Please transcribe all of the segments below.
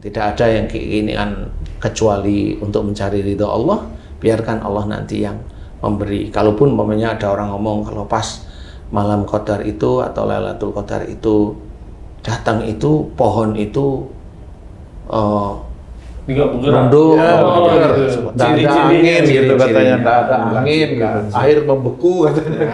Tidak ada yang keinginan kecuali untuk mencari ridho Allah. Biarkan Allah nanti yang memberi. Kalaupun umpamanya ada orang ngomong kalau pas malam Qadar itu atau Lailatul Qadar itu datang itu pohon itu runduk, tidak ada angin gitu katanya, tidak ada angin, air membeku katanya.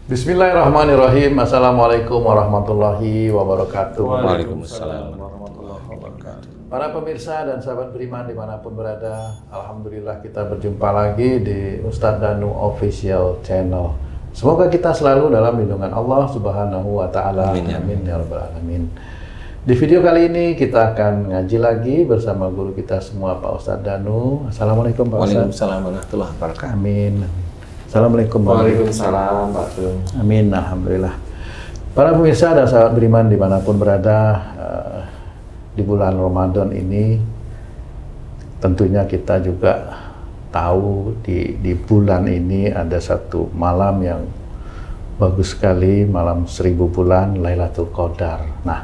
Bismillahirrahmanirrahim. Assalamualaikum warahmatullahi wabarakatuh. Waalaikumsalam warahmatullahi wabarakatuh. Para pemirsa dan sahabat beriman dimanapun berada, alhamdulillah kita berjumpa lagi di Ustadz Danu Official Channel. Semoga kita selalu dalam lindungan Allah Subhanahu wa Ta'ala. Amin. Amin ya Rabbal Alamin. Di video kali ini kita akan ngaji lagi bersama guru kita semua, Pak Ustadz Danu. Assalamualaikum Pak Ustadz. Waalaikumsalam warahmatullahi wabarakatuh. Amin. Assalamualaikum. Waalaikumsalam Pak Tung. Amin, alhamdulillah. Para pemirsa dan sahabat beriman dimanapun berada, di bulan Ramadan ini tentunya kita juga tahu di bulan ini ada satu malam yang bagus sekali, malam 1000 bulan Lailatul Qadar. Nah,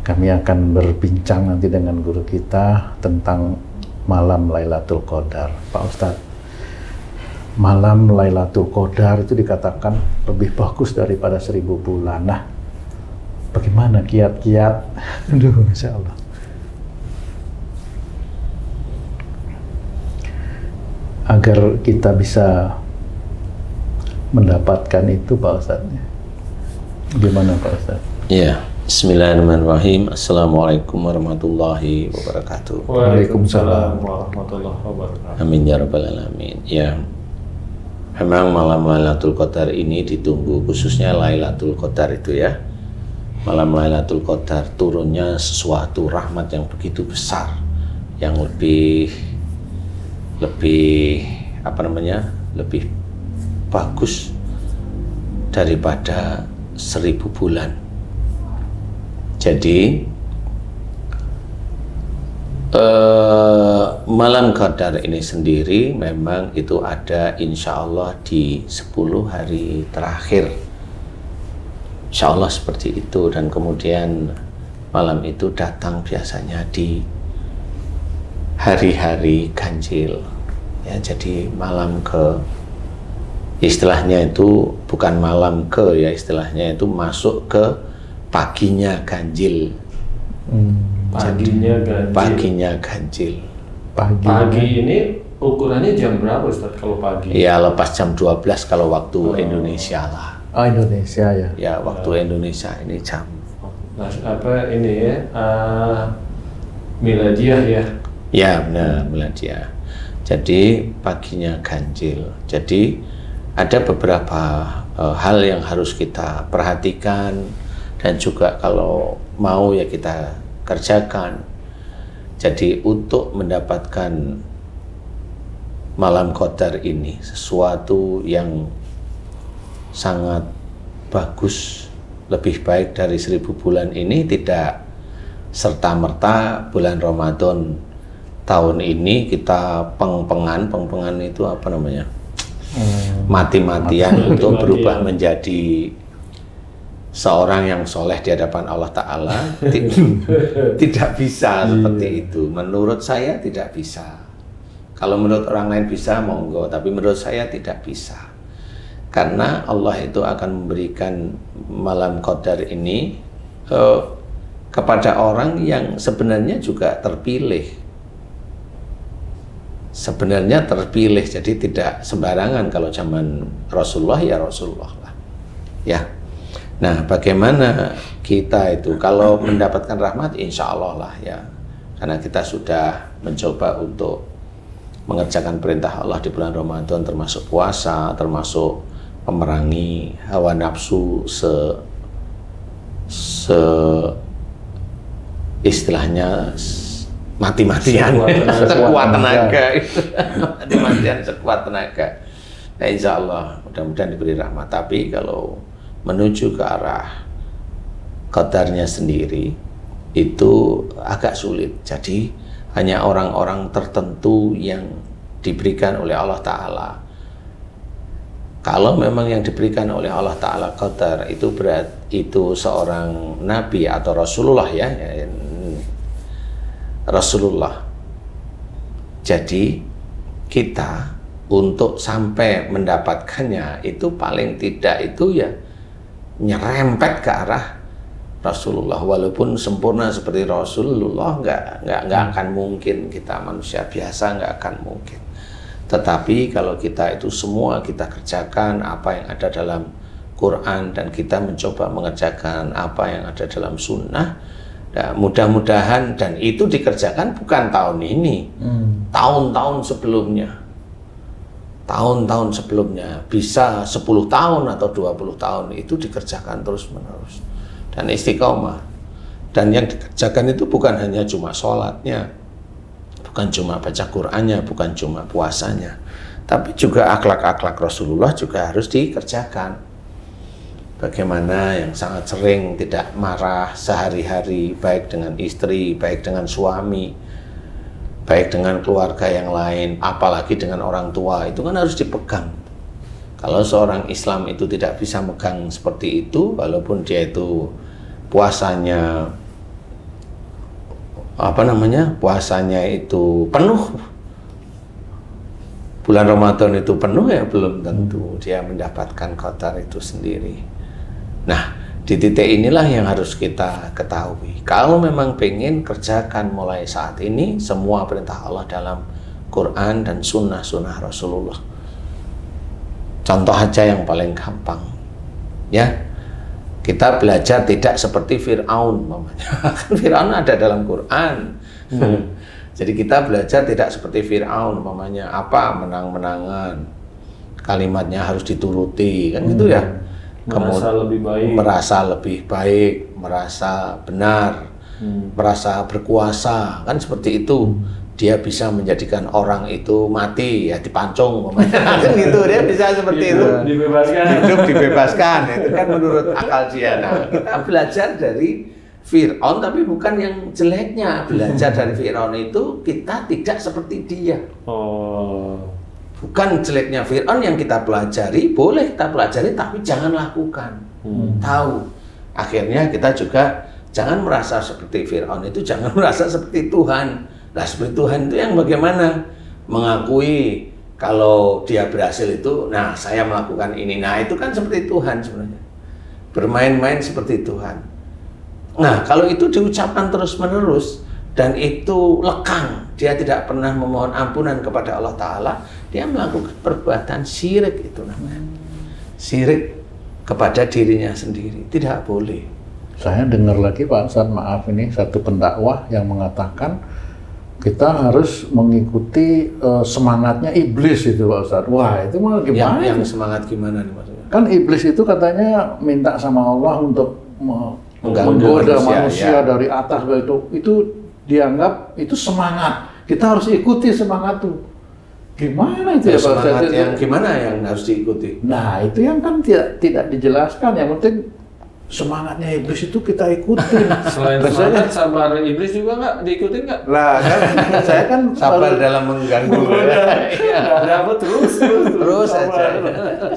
kami akan berbincang nanti dengan guru kita tentang malam Lailatul Qadar. Pak Ustadz, malam Lailatul Qadar itu dikatakan lebih bagus daripada 1000 bulan. Nah, bagaimana kiat-kiat? Aduh, Masya Allah. Agar kita bisa mendapatkan itu, Pak Ustadz. Gimana, Pak Ustadz? Iya. Bismillahirrahmanirrahim. Assalamualaikum warahmatullahi wabarakatuh. Waalaikumsalam warahmatullahi wabarakatuh. Amin ya Rabbal Alamin. Ya. Memang malam Lailatul Qadar ini ditunggu, khususnya Lailatul Qadar itu ya. Malam Lailatul Qadar turunnya sesuatu rahmat yang begitu besar, yang lebih lebih bagus daripada 1000 bulan. Jadi malam Qadar ini sendiri memang itu ada insya Allah di 10 hari terakhir, insya Allah seperti itu. Dan kemudian malam itu datang biasanya di hari-hari ganjil ya. Jadi malam ke, istilahnya itu bukan malam ke ya, istilahnya itu masuk ke paginya ganjil. Paginya ganjil. Pagi ini ukurannya jam berapa Ustadz kalau pagi? Ya lepas jam 12 kalau waktu Indonesia lah. Oh, Indonesia ya. Ya waktu Indonesia ini jam. Nah, apa ini ya? Miladiah ya? Ya benar, miladiah. Jadi paginya ganjil. Jadi ada beberapa hal yang harus kita perhatikan dan juga kalau mau ya kita kerjakan. Jadi untuk mendapatkan malam Qadar ini sesuatu yang sangat bagus, lebih baik dari 1000 bulan ini, tidak serta-merta bulan Ramadan tahun ini kita peng-pengan itu apa namanya? Mati-matian untuk berubah menjadi seorang yang soleh di hadapan Allah Ta'ala. Tidak bisa seperti itu. Menurut saya tidak bisa. Kalau menurut orang lain bisa, monggo. Tapi menurut saya tidak bisa. Karena Allah itu akan memberikan malam Qadar ini kepada orang yang sebenarnya juga terpilih. Sebenarnya terpilih, jadi tidak sembarangan. Kalau zaman Rasulullah ya Rasulullah lah. Ya. Nah, bagaimana kita itu kalau mendapatkan rahmat, insya Allah lah ya. Karena kita sudah mencoba untuk mengerjakan perintah Allah di bulan Ramadan, termasuk puasa, termasuk memerangi hawa nafsu istilahnya mati-matian, sekuat tenaga itu. Mati-matian sekuat tenaga. Nah, insya Allah mudah-mudahan diberi rahmat. Tapi kalau menuju ke arah qadarnya sendiri itu agak sulit. Jadi hanya orang-orang tertentu yang diberikan oleh Allah Ta'ala. Kalau memang yang diberikan oleh Allah Ta'ala qadar itu itu seorang nabi atau Rasulullah ya, Rasulullah. Jadi kita untuk sampai mendapatkannya itu paling tidak itu ya nyerempet ke arah Rasulullah. Walaupun sempurna seperti Rasulullah nggak akan mungkin, kita manusia biasa nggak akan mungkin. Tetapi kalau kita itu semua kita kerjakan apa yang ada dalam Quran dan kita mencoba mengerjakan apa yang ada dalam sunnah, nah, mudah-mudahan, dan itu dikerjakan bukan tahun ini, tahun-tahun sebelumnya. Tahun-tahun sebelumnya, bisa 10 tahun atau 20 tahun itu dikerjakan terus-menerus dan istiqomah. Dan yang dikerjakan itu bukan hanya cuma sholatnya, bukan cuma baca Qur'annya, bukan cuma puasanya, tapi juga akhlak-akhlak Rasulullah juga harus dikerjakan. Bagaimana yang sangat sering tidak marah sehari-hari, baik dengan istri, baik dengan suami, baik dengan keluarga yang lain, apalagi dengan orang tua, itu kan harus dipegang. Kalau seorang Islam itu tidak bisa megang seperti itu, walaupun dia itu puasanya puasanya itu penuh, bulan Ramadan itu penuh, ya belum tentu dia mendapatkan qadar itu sendiri. Nah, di titik inilah yang harus kita ketahui. Kalau memang pengen kerjakan mulai saat ini semua perintah Allah dalam Quran dan sunnah-sunnah Rasulullah. Contoh aja yang paling gampang, ya, kita belajar tidak seperti Fir'aun, mamanya. Fir'aun ada dalam Quran. Jadi kita belajar tidak seperti Fir'aun, mamanya apa, menang-menangan, kalimatnya harus dituruti, kan gitu ya. Merasa lebih baik, merasa benar, merasa berkuasa, kan seperti itu. Dia bisa menjadikan orang itu mati, ya dipancung, kan gitu, dia bisa seperti itu. Hidup dibebaskan, itu kan menurut akal dia. Nah, kita belajar dari Fir'aun, tapi bukan yang jeleknya. Belajar dari Fir'aun itu kita tidak seperti dia. Bukan jeleknya Fir'aun yang kita pelajari, boleh kita pelajari, tapi jangan lakukan. Tahu. Akhirnya kita juga jangan merasa seperti Fir'aun itu, jangan merasa seperti Tuhan. Nah, seperti Tuhan itu yang bagaimana? Mengakui kalau dia berhasil itu, nah saya melakukan ini. Nah, itu kan seperti Tuhan sebenarnya. Bermain-main seperti Tuhan. Nah, kalau itu diucapkan terus-menerus, dan itu lekang, dia tidak pernah memohon ampunan kepada Allah Ta'ala, dia melakukan perbuatan syirik, itu namanya syirik kepada dirinya sendiri. Tidak boleh. Saya dengar lagi Pak Ustadz, maaf, ini satu pendakwah yang mengatakan kita harus mengikuti semangatnya iblis itu Pak Ustadz. Wah, itu malah gimana? Yang semangat gimana nih maksudnya? Kan iblis itu katanya minta sama Allah untuk menggoda manusia ya, dari atas, itu dianggap itu semangat. Kita harus ikuti semangat itu. Gimana itu ya Pak Ustadz? Semangat yang gimana yang harus diikuti? Nah, itu yang kan tidak dijelaskan. Yang penting semangatnya iblis itu kita ikutin. Selain semangat, sabar iblis juga nggak diikutin nggak? Lah kan, saya kan sabar dalam mengganggu. Iya, dapat terus aja.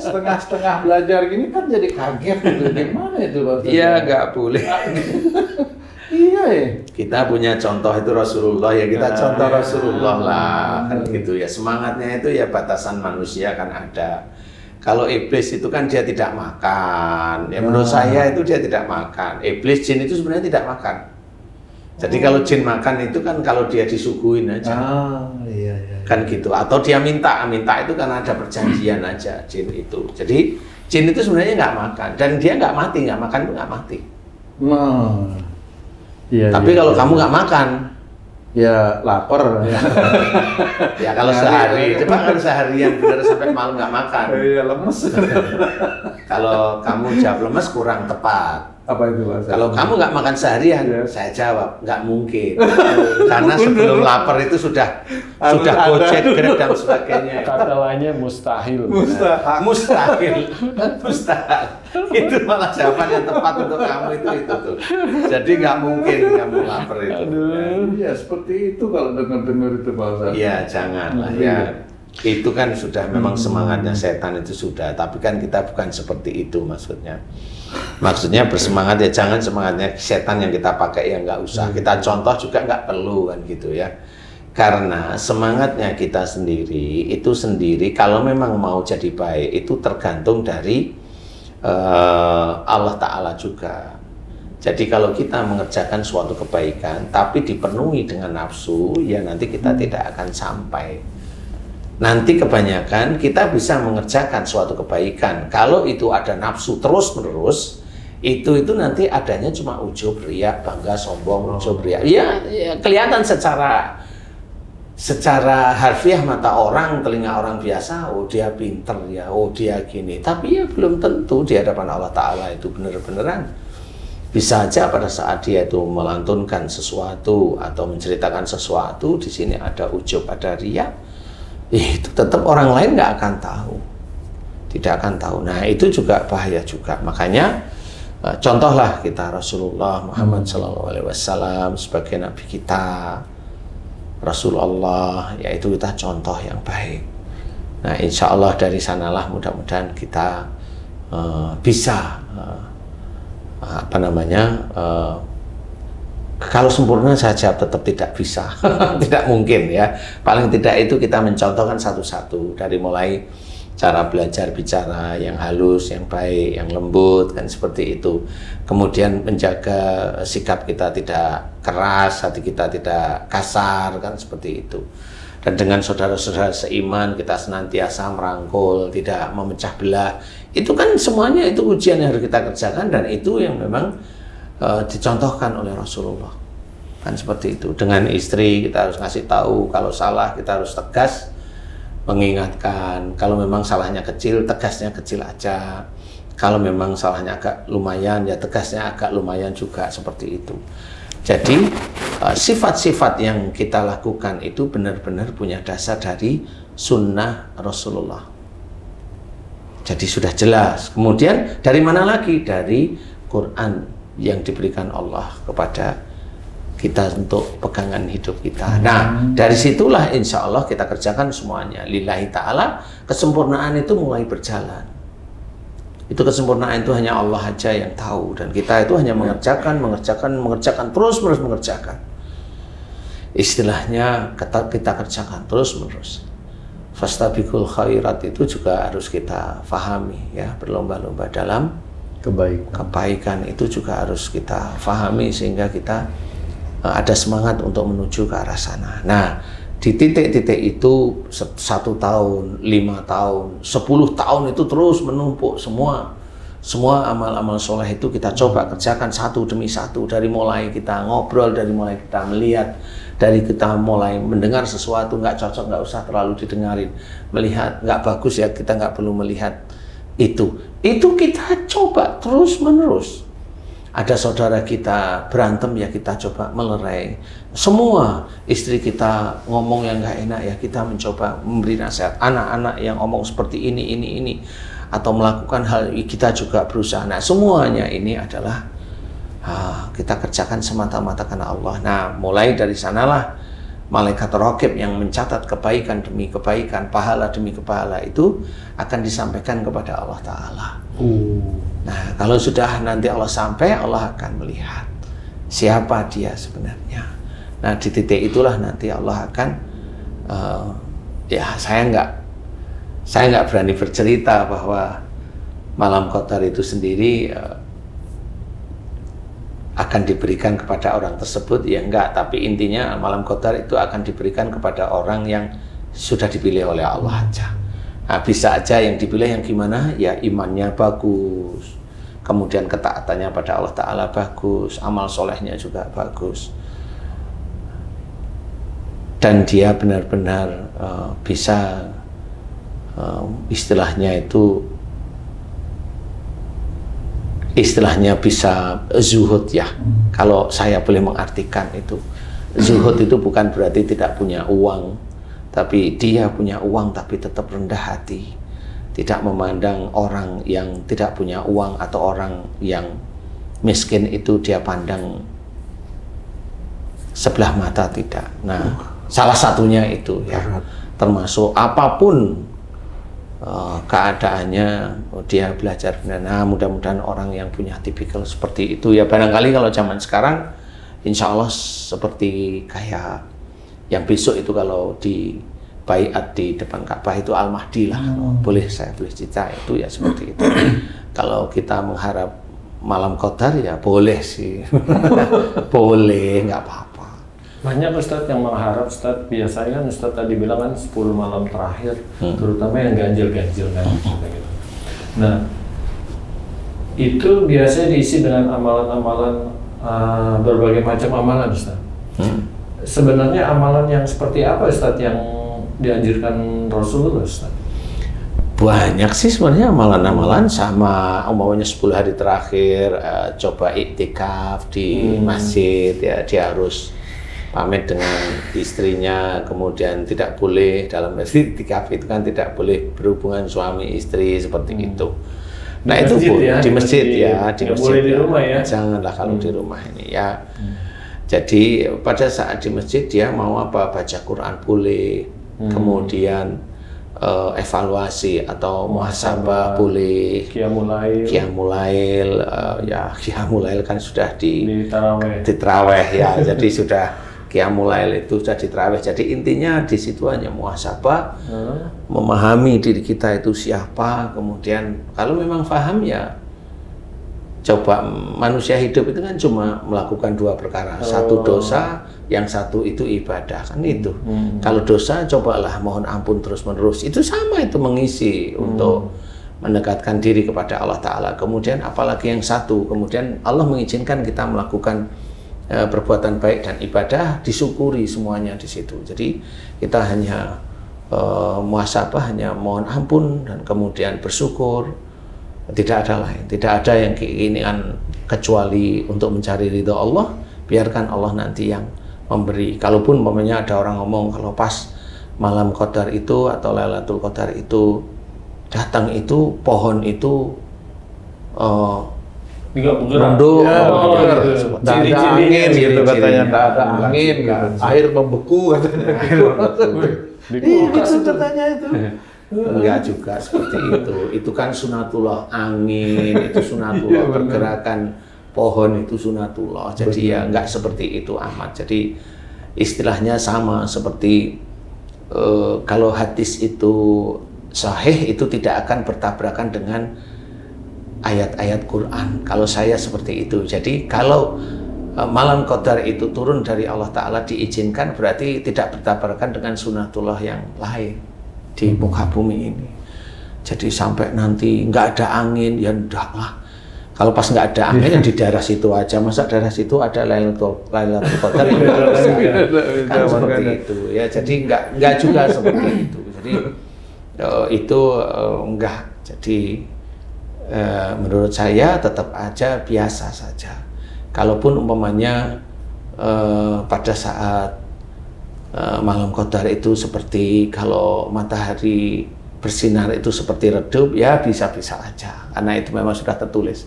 Setengah-setengah belajar gini kan jadi kaget gitu. Gimana itu Pak? Iya, nggak boleh. Iya ya. Kita punya contoh itu Rasulullah, ya kita contoh Rasulullah lah, kan gitu ya. Semangatnya itu ya batasan manusia kan ada. Kalau iblis itu kan dia tidak makan. Ya menurut saya itu dia tidak makan. Iblis, jin itu sebenarnya tidak makan. Jadi kalau jin makan itu kan kalau dia disuguhin aja. Iya. Kan gitu. Atau dia minta itu karena ada perjanjian aja jin itu. Jadi jin itu sebenarnya nggak makan dan dia nggak mati, nggak makan itu nggak mati. Iya. Tapi kalau kamu nggak makan, ya lapar. Ya kalau sehari, coba kan seharian benar sampai malam nggak makan. Iya, lemes. Kalau kamu jawab lemes kurang tepat. Apa itu Pak? Kalau kamu nggak makan seharian, Ya. saya jawab nggak mungkin. Karena sebelum lapar itu sudah Harus ada. gojek, grab dan sebagainya. Kata lainnya mustahil. Mustahil. Itu malah jawaban yang tepat untuk kamu itu tuh. Jadi nggak mungkin kamu lapar itu. Iya, seperti itu kalau dengar-dengar itu Pak Ustaz. Iya, janganlah ya. Itu kan sudah memang semangatnya setan itu sudah, tapi kan kita bukan seperti itu maksudnya. Maksudnya bersemangat ya jangan semangatnya setan yang kita pakai ya nggak usah. Kita contoh juga nggak perlu kan gitu ya. Karena semangatnya kita sendiri itu sendiri kalau memang mau jadi baik itu tergantung dari Allah Ta'ala juga. Jadi kalau kita mengerjakan suatu kebaikan tapi dipenuhi dengan nafsu, ya nanti kita tidak akan sampai. Nanti kebanyakan kita bisa mengerjakan suatu kebaikan. Kalau itu ada nafsu terus-menerus, itu nanti adanya cuma ujub, riya, bangga, sombong, ujub, riya. Ya, kelihatan secara harfiah mata orang, telinga orang biasa, oh dia pinter ya, oh dia gini. Tapi ya belum tentu di hadapan Allah Ta'ala itu benar-beneran. Bisa aja pada saat dia itu melantunkan sesuatu atau menceritakan sesuatu, di sini ada ujub, ada riya. Itu tetap orang lain nggak akan tahu, tidak akan tahu. Nah itu juga bahaya juga. Makanya contohlah kita Rasulullah Muhammad SAW sebagai Nabi kita, Rasulullah, yaitu kita contoh yang baik. Nah insya Allah dari sanalah mudah-mudahan kita bisa kalau sempurna saja tetap tidak bisa, tidak mungkin ya. Paling tidak itu kita mencontohkan satu-satu dari mulai cara belajar bicara yang halus, yang baik, yang lembut kan seperti itu. Kemudian menjaga sikap kita tidak keras, hati kita tidak kasar kan seperti itu. Dan dengan saudara-saudara seiman kita senantiasa merangkul, tidak memecah belah. Itu kan semuanya itu ujian yang harus kita kerjakan dan itu yang memang dicontohkan oleh Rasulullah kan seperti itu. Dengan istri kita harus ngasih tahu kalau salah, kita harus tegas mengingatkan. Kalau memang salahnya kecil, tegasnya kecil aja. Kalau memang salahnya agak lumayan, ya tegasnya agak lumayan juga seperti itu. Jadi sifat-sifat yang kita lakukan itu benar-benar punya dasar dari sunnah Rasulullah. Jadi sudah jelas. Kemudian dari mana lagi? Dari Quran yang diberikan Allah kepada kita untuk pegangan hidup kita. Nah, dari situlah insya Allah kita kerjakan semuanya. Lillahi ta'ala, kesempurnaan itu mulai berjalan. Itu kesempurnaan itu hanya Allah aja yang tahu. Dan kita itu hanya mengerjakan, terus-menerus mengerjakan. Istilahnya kita kerjakan terus-menerus. Fastabiqul khairat itu juga harus kita fahami ya, berlomba-lomba dalam kebaikan itu juga harus kita fahami sehingga kita ada semangat untuk menuju ke arah sana. Nah, di titik-titik itu 1 tahun, 5 tahun, 10 tahun itu terus menumpuk semua amal-amal soleh itu kita coba kerjakan satu demi satu. Dari mulai kita ngobrol, dari mulai kita melihat, dari kita mulai mendengar sesuatu nggak cocok, nggak usah terlalu didengarin. Melihat nggak bagus ya kita nggak perlu melihat itu kita coba terus menerus. Ada saudara kita berantem ya kita coba melerai. Semua istri kita ngomong yang nggak enak ya kita mencoba memberi nasihat. Anak-anak yang ngomong seperti ini atau melakukan hal kita juga berusaha. Nah semuanya ini adalah kita kerjakan semata-mata karena Allah. Nah mulai dari sanalah malaikat raqib yang mencatat kebaikan demi kebaikan, pahala demi pahala itu akan disampaikan kepada Allah Ta'ala. Nah, kalau sudah nanti Allah sampai, Allah akan melihat siapa dia sebenarnya. Nah, di titik itulah nanti Allah akan, ya saya nggak berani bercerita bahwa malam Qadar itu sendiri akan diberikan kepada orang tersebut, ya enggak, tapi intinya malam Qadar itu akan diberikan kepada orang yang sudah dipilih oleh Allah aja. Nah, bisa aja yang dipilih yang gimana, ya imannya bagus, kemudian ketaatannya pada Allah Ta'ala bagus, amal solehnya juga bagus, dan dia benar-benar bisa istilahnya itu istilahnya bisa zuhud ya. Kalau saya boleh mengartikan itu, zuhud itu bukan berarti tidak punya uang, tapi dia punya uang tapi tetap rendah hati, tidak memandang orang yang tidak punya uang atau orang yang miskin itu dia pandang sebelah mata, tidak. Nah, salah satunya itu ya, termasuk apapun keadaannya dia belajar benar. Nah, mudah-mudahan orang yang punya tipikal seperti itu ya, barangkali kalau zaman sekarang insya Allah seperti kayak yang besok itu kalau di baiat di depan Ka'bah itu Al-Mahdi lah. Boleh saya boleh cerita itu ya seperti itu. Kalau kita mengharap malam qadar ya boleh sih. Boleh, nggak apa-apa. Banyak Ustadz yang mengharap, Ustadz biasanya kan Ustadz tadi bilang kan 10 malam terakhir, terutama yang ganjil-ganjil kan. Gitu. Nah, itu biasanya diisi dengan amalan-amalan, berbagai macam amalan Ustadz. Sebenarnya amalan yang seperti apa Ustadz yang dianjurkan Rasulullah Ustadz? Banyak sih sebenarnya amalan-amalan, sama umpamanya 10 hari terakhir coba iktikaf di masjid ya, dia harus pamit dengan istrinya, kemudian tidak boleh dalam iktikaf itu kan tidak boleh berhubungan suami istri seperti itu. Nah itu pun ya, di masjid ya, di masjid boleh di rumah ya. Janganlah kalau di rumah ini ya. Jadi pada saat di masjid dia mau apa, baca Quran boleh, kemudian evaluasi atau muhasabah boleh, qiyamulail ya, qiyamulail kan sudah di taraweh ya, jadi sudah qiyamulail itu sudah di taraweh. Jadi intinya di situ hanya muhasabah, memahami diri kita itu siapa, kemudian kalau memang paham ya coba. Manusia hidup itu kan cuma melakukan 2 perkara, satu dosa, yang satu itu ibadah kan itu. Kalau dosa cobalah mohon ampun terus menerus, itu sama, itu mengisi untuk mendekatkan diri kepada Allah Ta'ala. Kemudian apalagi yang satu, kemudian Allah mengizinkan kita melakukan perbuatan baik dan ibadah, disyukuri semuanya di situ. Jadi kita hanya muhasabah, hanya mohon ampun dan kemudian bersyukur. Tidak ada lain, tidak ada yang keinginan kecuali untuk mencari ridho Allah. Biarkan Allah nanti yang memberi. Kalaupun umpamanya ada orang ngomong kalau pas malam qadar itu atau Lailatul Qadar itu datang itu pohon itu mendung, tidak ada angin gitu katanya, tidak ada angin gitu, air membeku katanya. Itu katanya itu. Enggak juga seperti itu kan sunatullah, angin itu sunatullah, pergerakan pohon itu sunatullah. Jadi ya enggak seperti itu amat. Jadi istilahnya sama seperti kalau hadis itu sahih itu tidak akan bertabrakan dengan ayat-ayat Quran. Kalau saya seperti itu. Jadi kalau malam qadar itu turun dari Allah Ta'ala diizinkan, berarti tidak bertabrakan dengan sunatullah yang lain di muka bumi ini. Jadi sampai nanti nggak ada angin, ya enggak lah. Kalau pas nggak ada angin, yang di daerah situ aja. Masa daerah situ ada Lailatul Qadar kan seperti itu ya. Jadi nggak juga seperti itu. Jadi itu enggak. Jadi menurut saya tetap aja biasa saja. Kalaupun umpamanya pada saat malam qadar itu seperti kalau matahari bersinar itu seperti redup, ya bisa-bisa aja karena itu memang sudah tertulis.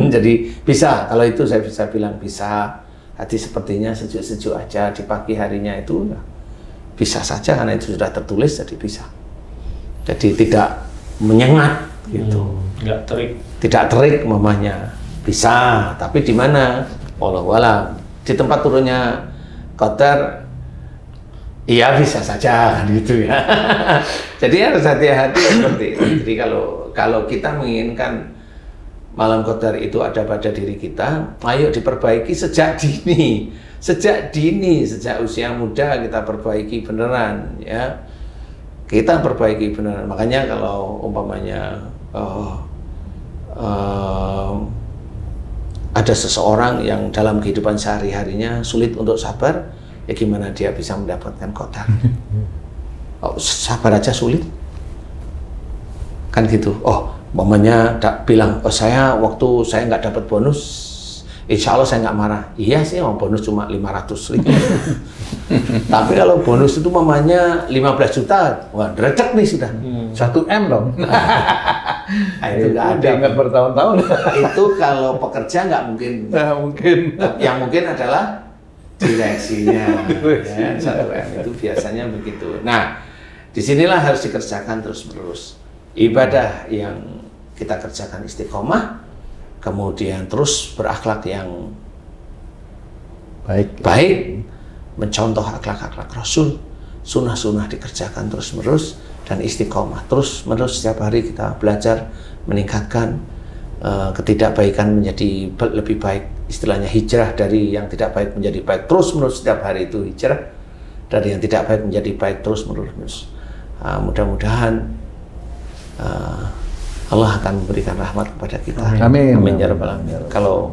Jadi bisa, kalau itu saya bisa bilang bisa. Hati sepertinya sejuk-sejuk aja di pagi harinya itu ya, bisa saja karena itu sudah tertulis, jadi bisa. Jadi tidak menyengat gitu, tidak terik mamanya, bisa. Tapi di mana? Wallahu a'lam. Di tempat turunnya qadar, iya bisa saja gitu ya. Jadi harus hati-hati seperti itu. Jadi kalau kita menginginkan malam qadar itu ada pada diri kita, ayo diperbaiki sejak dini, sejak usia muda kita perbaiki beneran ya. Kita perbaiki beneran. Makanya kalau umpamanya ada seseorang yang dalam kehidupan sehari-harinya sulit untuk sabar, ya gimana dia bisa mendapatkan qadar? Sabar aja sulit kan gitu. Oh, Umpamanya bilang, oh saya waktu saya nggak dapat bonus, insya Allah saya nggak marah. Iya sih, bonus cuma 500.000. Tapi kalau bonus itu umpamanya 15 juta, wah drecek nih sudah. 1 M dong. Nah, itu nggak ada. Ingat bertahun-tahun. Itu kalau pekerja nggak mungkin. Nah, mungkin. Yang mungkin adalah direksinya. Ya, 1 M itu biasanya begitu. Nah, disinilah harus dikerjakan terus-menerus. Ibadah yang kita kerjakan istiqomah, kemudian terus berakhlak yang baik, mencontoh akhlak-akhlak Rasul, sunnah-sunnah dikerjakan terus-menerus, dan istiqomah terus-menerus. Setiap hari kita belajar meningkatkan ketidakbaikan menjadi lebih baik, istilahnya hijrah dari yang tidak baik menjadi baik, terus-menerus. Setiap hari itu hijrah dari yang tidak baik menjadi baik, terus-menerus. Mudah-mudahan Allah akan memberikan rahmat kepada kita. Amin. Amin ya rabbal alamin. Kalau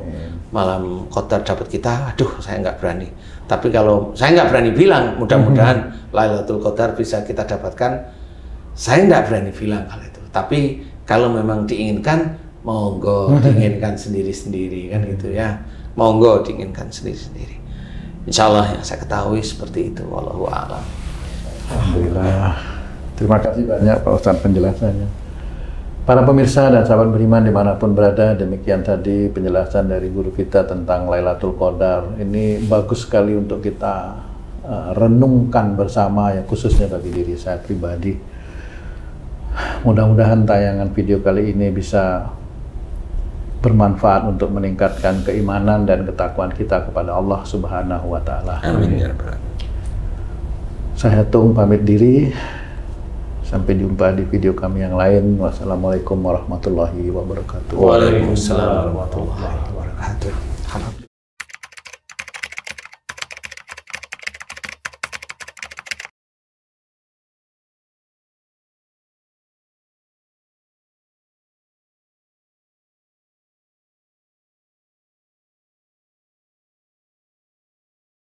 malam qadar dapat kita, aduh saya nggak berani. Tapi kalau saya nggak berani bilang, mudah-mudahan Lailatul Qadar bisa kita dapatkan. Saya nggak berani bilang hal itu. Tapi kalau memang diinginkan, monggo diinginkan sendiri-sendiri kan gitu ya. Monggo diinginkan sendiri-sendiri. Insya Allah yang saya ketahui seperti itu. Wallahu a'lam. Alhamdulillah. Terima kasih banyak Pak Ustadz penjelasannya. Para pemirsa dan sahabat beriman dimanapun berada, demikian tadi penjelasan dari guru kita tentang Lailatul Qadar. Ini bagus sekali untuk kita renungkan bersama, ya khususnya bagi diri saya pribadi. Mudah-mudahan tayangan video kali ini bisa bermanfaat untuk meningkatkan keimanan dan ketakwaan kita kepada Allah Subhanahu wa Ta'ala. Amin ya rabbal alamin. Saya Tung pamit diri. Sampai jumpa di video kami yang lain. Wassalamualaikum warahmatullahi wabarakatuh. Waalaikumsalam warahmatullahi wabarakatuh.